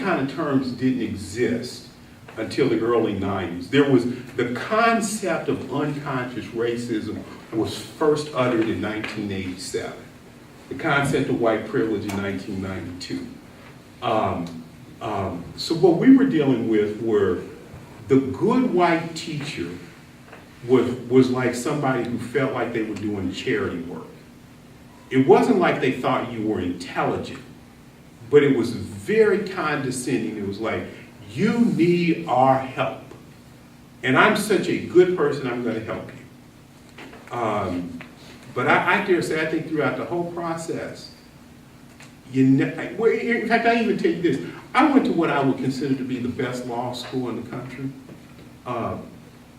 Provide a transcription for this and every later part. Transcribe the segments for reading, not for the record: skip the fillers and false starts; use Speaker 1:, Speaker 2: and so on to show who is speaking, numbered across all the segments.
Speaker 1: kind of terms didn't exist until the early 90s. There was the concept of unconscious racism was first uttered in 1987. The concept of white privilege in 1992. So what we were dealing with were the good white teacher was like somebody who felt like they were doing charity work. It wasn't like they thought you were intelligent, but it was very condescending. It was like, you need our help. And I'm such a good person, I'm going to help you. But I dare say, I think throughout the whole process, in fact, I even tell you this. I went to what I would consider to be the best law school in the country.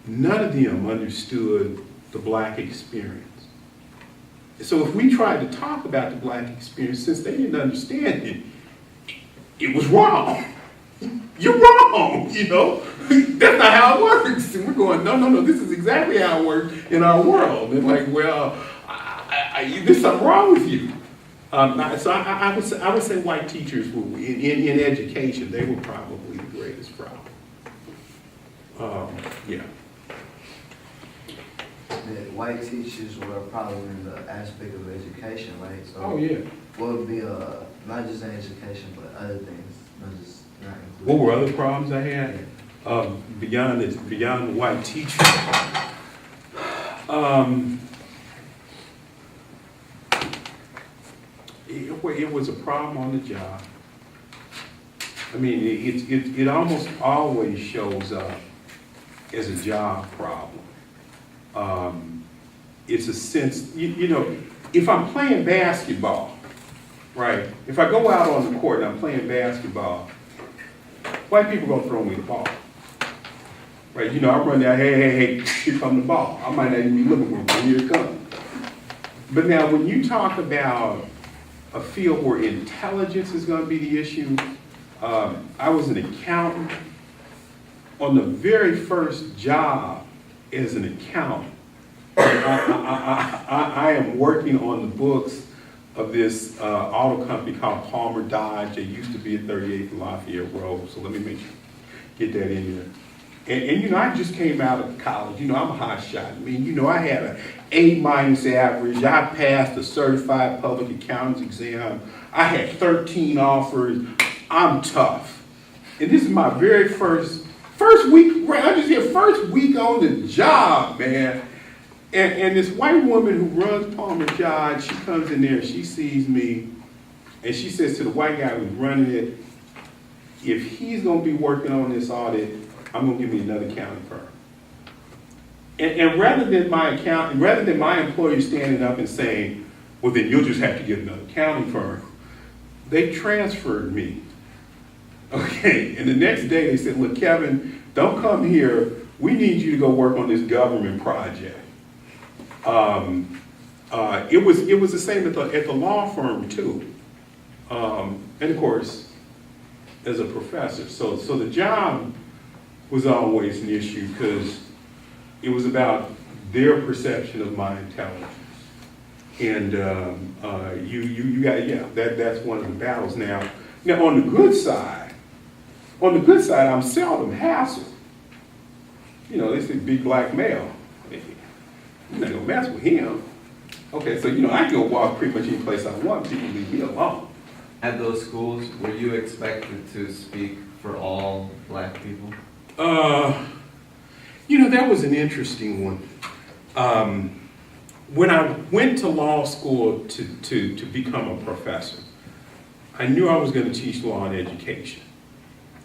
Speaker 1: None of them understood the black experience. So if we tried to talk about the black experience, since they didn't understand it, it was wrong. You're wrong, you know? That's not how it works. And we're going, no, this is exactly how it works in our world. And like, well, there's something wrong with you. So I would say white teachers were, in education, they were probably the greatest problem. Yeah.
Speaker 2: That white teachers were probably in the aspect of education, right? So
Speaker 1: Oh, yeah.
Speaker 2: what would be not just in education, but other things, not included.
Speaker 1: What were other problems I had? Beyond the white teacher. It was a problem on the job. I mean, it almost always shows up as a job problem. It's a sense, you know, if I'm playing basketball, right? If I go out on the court and I'm playing basketball, white people are gonna throw me the ball. Right, you know, I run down, hey, here come the ball. I might not even be looking for it, here it comes. But now when you talk about a field where intelligence is gonna be the issue, I was an accountant. On the very first job as an accountant, I am working on the books of this auto company called Palmer Dodge. They used to be at 38th Lafayette Road, so let me get that in there. And you know, I just came out of college. You know, I'm a hot shot. I mean, you know, I had an A- average. I passed the certified public accountants exam. I had 13 offers. I'm tough. And this is my very first week, right? I just here first week on the job, man. And this white woman who runs Palmer Dodge, she comes in there, she sees me, and she says to the white guy who's running it, if he's gonna be working on this audit, I'm gonna give me another accounting firm. And rather than my employer standing up and saying, well then you'll just have to get another accounting firm, they transferred me. Okay, and the next day they said, look, Kevin, don't come here. We need you to go work on this government project. It was the same at the law firm too. And of course, as a professor. So the job was always an issue because it was about their perception of my intelligence. And that's one of the battles. Now on the good side, I'm seldom hassled. You know, they say big black male. You're not gonna mess with him. Okay, so you know, I can go walk pretty much any place I want, people leave me alone.
Speaker 3: At those schools, were you expected to speak for all black people?
Speaker 1: You know, that was an interesting one. When I went to law school to become a professor, I knew I was going to teach law and education.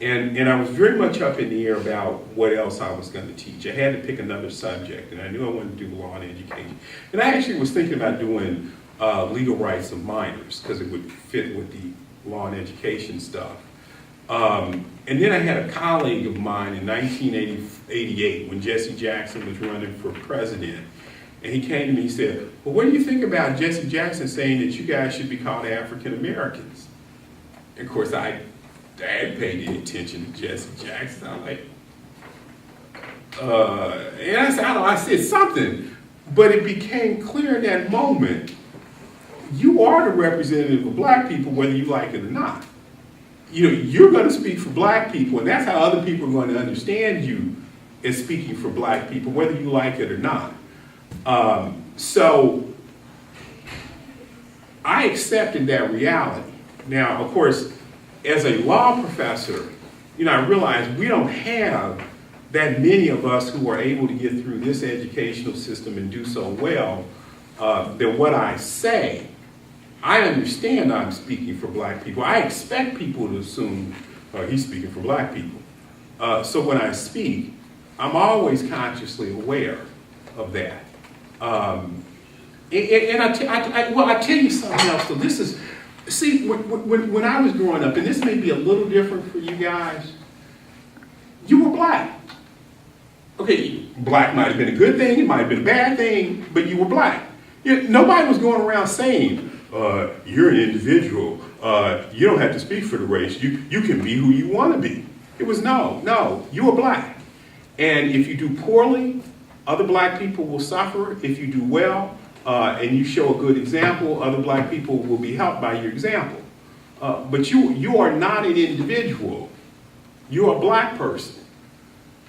Speaker 1: And I was very much up in the air about what else I was going to teach. I had to pick another subject, and I knew I wanted to do law and education. And I actually was thinking about doing legal rights of minors, because it would fit with the law and education stuff. And then I had a colleague of mine in 1988, when Jesse Jackson was running for president, and he came to me and said, well, what do you think about Jesse Jackson saying that you guys should be called African Americans? And of course, I hadn't paid any attention to Jesse Jackson. I'm like, and I said something, but it became clear in that moment, you are the representative of black people, whether you like it or not. you're going to speak for black people, and that's how other people are going to understand you as speaking for black people, whether you like it or not. So I accepted that reality. Now, of course, as a law professor, I realize we don't have that many of us who are able to get through this educational system and do so well, that what I say, I understand I'm speaking for black people. I expect people to assume he's speaking for black people. So when I speak, I'm always consciously aware of that. And I tell you something else. So this is, see, when I was growing up, and this may be a little different for you guys, you were black. Okay, black might have been a good thing, it might have been a bad thing, but you were black. Nobody was going around saying, you're an individual, you don't have to speak for the race, you can be who you want to be. It was no, you were black. And if you do poorly, other black people will suffer. If you do well, and you show a good example, other black people will be helped by your example. But you are not an individual, you're a black person.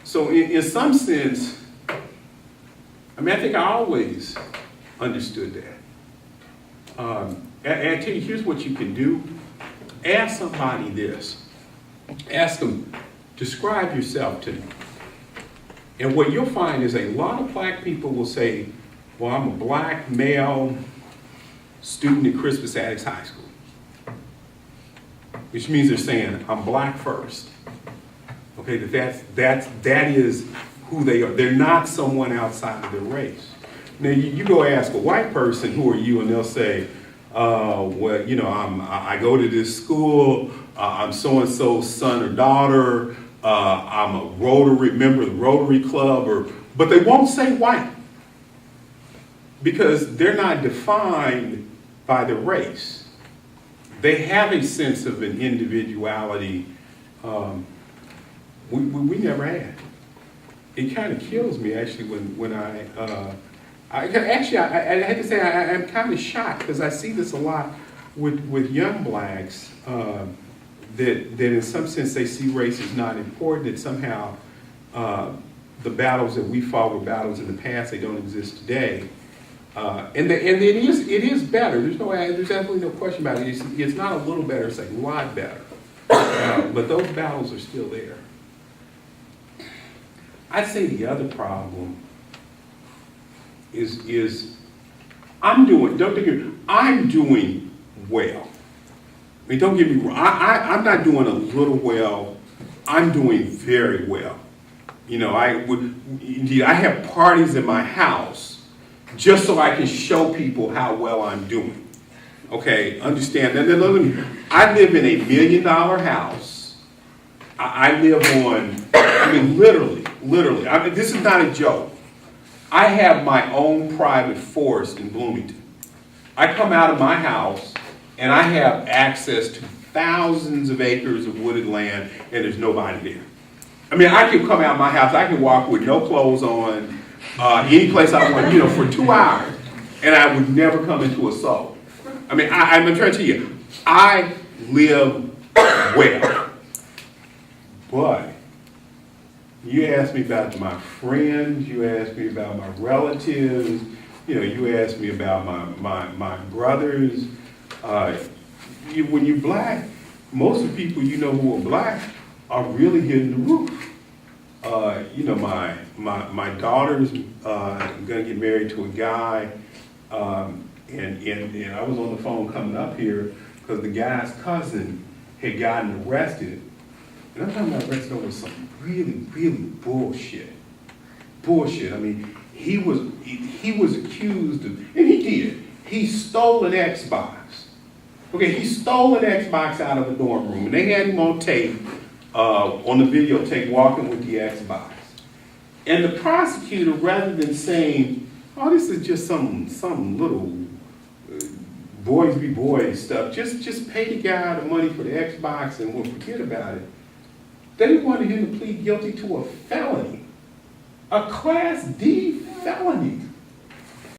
Speaker 1: So in some sense, I think I always understood that. And I tell you, here's what you can do. Ask somebody this. Ask them, describe yourself to them. And what you'll find is a lot of black people will say, well, I'm a black male student at Crispus Attucks High School. Which means they're saying, I'm black first. Okay, that is who they are. They're not someone outside of their race. Now, you go ask a white person, who are you? And they'll say, well, I go to this school, I'm so-and-so's son or daughter, I'm a Rotary member of the Rotary Club, but they won't say white because they're not defined by their race. They have a sense of an individuality we never had. It kind of kills me actually when I had to say I'm kind of shocked because I see this a lot with young blacks. That in some sense they see race as not important, that somehow the battles that we fought were battles in the past, they don't exist today. And it is better. There's absolutely no question about it. It's not a little better, it's a lot better. But those battles are still there. I'd say the other problem is I'm doing well. Don't get me wrong, I'm not doing a little well, I'm doing very well. I have parties in my house just so I can show people how well I'm doing. Okay, understand that. I live in $1 million house. I live on, literally, this is not a joke. I have my own private forest in Bloomington. I come out of my house and I have access to thousands of acres of wooded land, and there's nobody there. I can come out of my house, I can walk with no clothes on, any place I want, for 2 hours, and I would never come into a soul. I'm trying to tell you, I live well. But you ask me about my friends, you ask me about my relatives, you ask me about my brothers. When you're black, most of the people who are black are really hitting the roof. My daughter's gonna get married to a guy, and I was on the phone coming up here because the guy's cousin had gotten arrested. And I'm talking about arrested over some really, really bullshit. He was accused of, and he did. He stole an Xbox. Okay, he stole an Xbox out of the dorm room, and they had him on tape, on the videotape, walking with the Xbox. And the prosecutor, rather than saying, "Oh, this is just some little boys be boys stuff. Just pay the guy the money for the Xbox and we'll forget about it," they wanted him to plead guilty to a felony, a Class D felony.